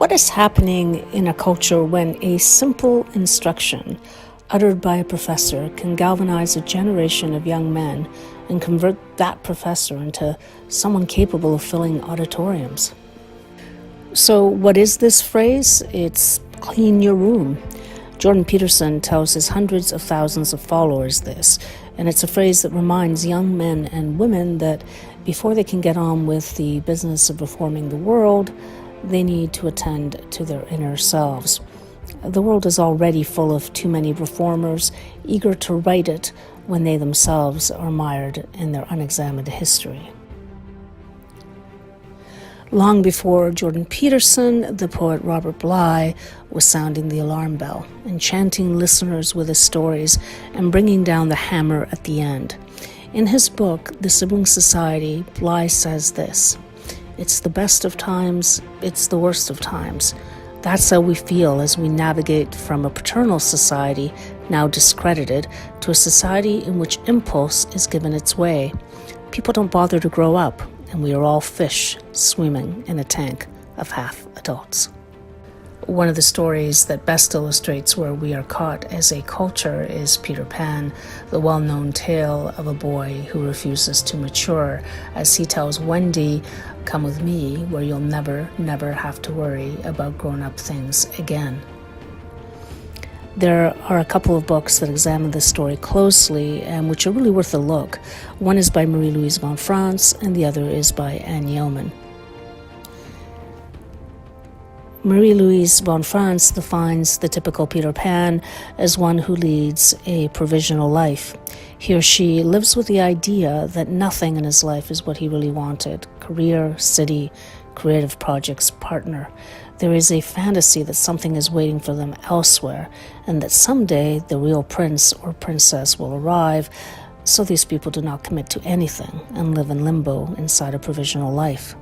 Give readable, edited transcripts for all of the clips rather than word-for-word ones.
What is happening in a culture when a simple instruction uttered by a professor can galvanize a generation of young men and convert that professor into someone capable of filling auditoriums? So what is this phrase? It's clean your room. Jordan Peterson tells his hundreds of thousands of followers this, and it's a phrase that reminds young men and women that before they can get on with the business of reforming the world, they need to attend to their inner selves. The world is already full of too many reformers, eager to right it when they themselves are mired in their unexamined history. Long before Jordan Peterson, the poet Robert Bly was sounding the alarm bell, enchanting listeners with his stories and bringing down the hammer at the end. In his book, The Sibling Society, Bly says this: "It's the best of times, it's the worst of times. That's how we feel as we navigate from a paternal society, now discredited, to a society in which impulse is given its way. People don't bother to grow up, and we are all fish swimming in a tank of half-adults." One of the stories that best illustrates where we are caught as a culture is Peter Pan, the well-known tale of a boy who refuses to mature, as he tells Wendy, "Come with me where you'll never have to worry about grown-up things again." There are a couple of books that examine this story closely and which are really worth a look. One is by Louise von Franz and the other is by Anne Yeoman. Marie-Louise von Franz defines the typical Peter Pan as one who leads a provisional life. He or she lives with the idea that nothing in his life is what he really wanted: career, city, creative projects, partner. There is a fantasy that something is waiting for them elsewhere and that someday the real prince or princess will arrive, so these people do not commit to anything and live in limbo inside a provisional life.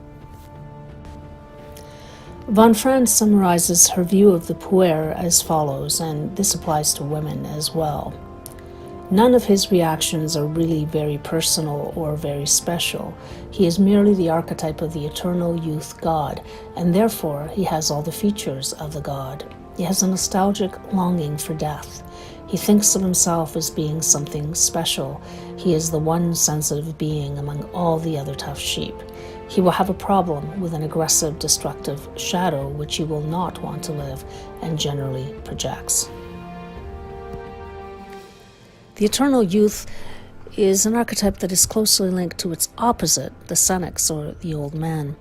Von Franz summarizes her view of the puer as follows, and this applies to women as well. None of his reactions are really very personal or very special. He is merely the archetype of the eternal youth god, and therefore he has all the features of the god. He has a nostalgic longing for death. He thinks of himself as being something special. He is the one sensitive being among all the other tough sheep. He will have a problem with an aggressive, destructive shadow which he will not want to live and generally projects. The eternal youth is an archetype that is closely linked to its opposite, the senex, or the old man.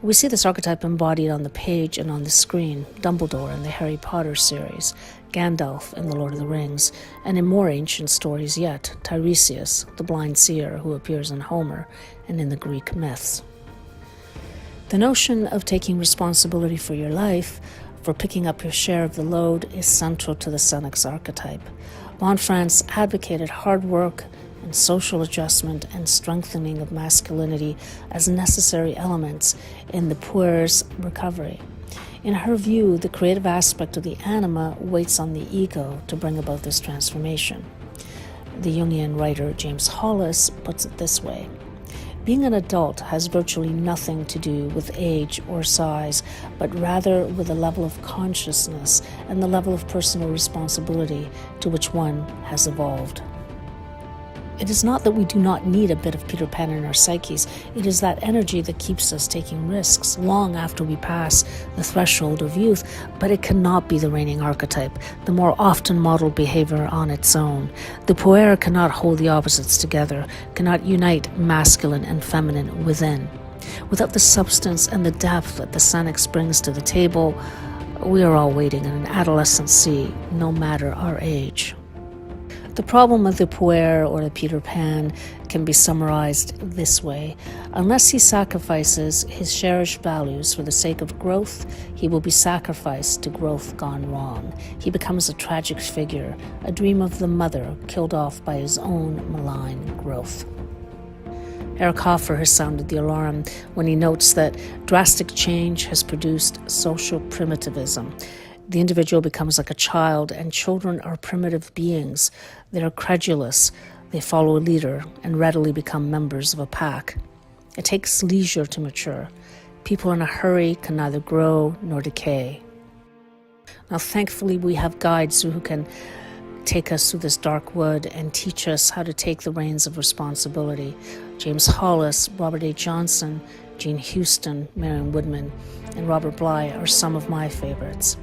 We see this archetype embodied on the page and on the screen: Dumbledore in the Harry Potter series, Gandalf in The Lord of the Rings, and in more ancient stories yet, Tiresias, the blind seer who appears in Homer and in the Greek myths. The notion of taking responsibility for your life, for picking up your share of the load, is central to the senex archetype. Von Franz advocated hard work and social adjustment and strengthening of masculinity as necessary elements in the puer's recovery. In her view, the creative aspect of the anima waits on the ego to bring about this transformation. The Jungian writer James Hollis puts it this way: "Being an adult has virtually nothing to do with age or size, but rather with the level of consciousness and the level of personal responsibility to which one has evolved." It is not that we do not need a bit of Peter Pan in our psyches. It is that energy that keeps us taking risks long after we pass the threshold of youth, but it cannot be the reigning archetype, the more often modeled behavior on its own. The puer cannot hold the opposites together, cannot unite masculine and feminine within. Without the substance and the depth that the senex brings to the table, we are all waiting in an adolescent sea, no matter our age. The problem with the puer, or the Peter Pan, can be summarized this way: unless he sacrifices his cherished values for the sake of growth, he will be sacrificed to growth gone wrong. He becomes a tragic figure, a dream of the mother killed off by his own malign growth. Eric Hoffer has sounded the alarm when he notes that drastic change has produced social primitivism. The individual becomes like a child, and children are primitive beings. They are credulous, they follow a leader, and readily become members of a pack. It takes leisure to mature. People in a hurry can neither grow nor decay. Now, thankfully, we have guides who can take us through this dark wood and teach us how to take the reins of responsibility. James Hollis, Robert A. Johnson, Jean Houston, Marion Woodman, and Robert Bly are some of my favorites.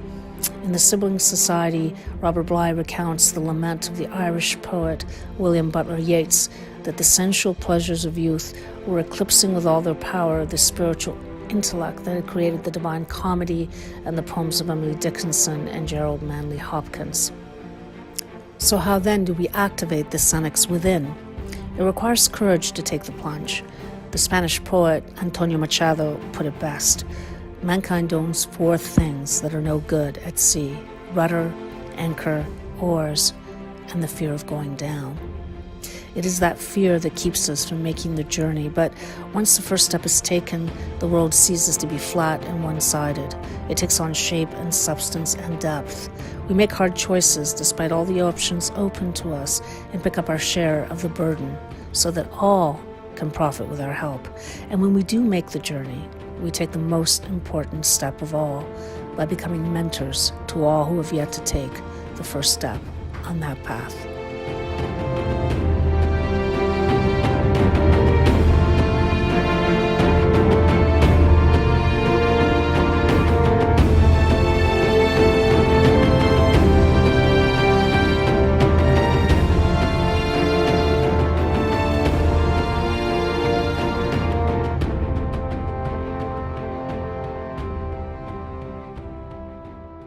In The Sibling Society, Robert Bly recounts the lament of the Irish poet William Butler Yeats that the sensual pleasures of youth were eclipsing with all their power the spiritual intellect that had created the Divine Comedy and the poems of Emily Dickinson and Gerald Manley Hopkins. So how then do we activate the senex within? It requires courage to take the plunge. The Spanish poet Antonio Machado put it best. Mankind owns 4 things that are no good at sea: rudder, anchor, oars, and the fear of going down. It is that fear that keeps us from making the journey, but once the first step is taken, the world ceases to be flat and one-sided. It takes on shape and substance and depth. We make hard choices despite all the options open to us and pick up our share of the burden so that all can profit with our help. And when we do make the journey, we take the most important step of all by becoming mentors to all who have yet to take the first step on that path.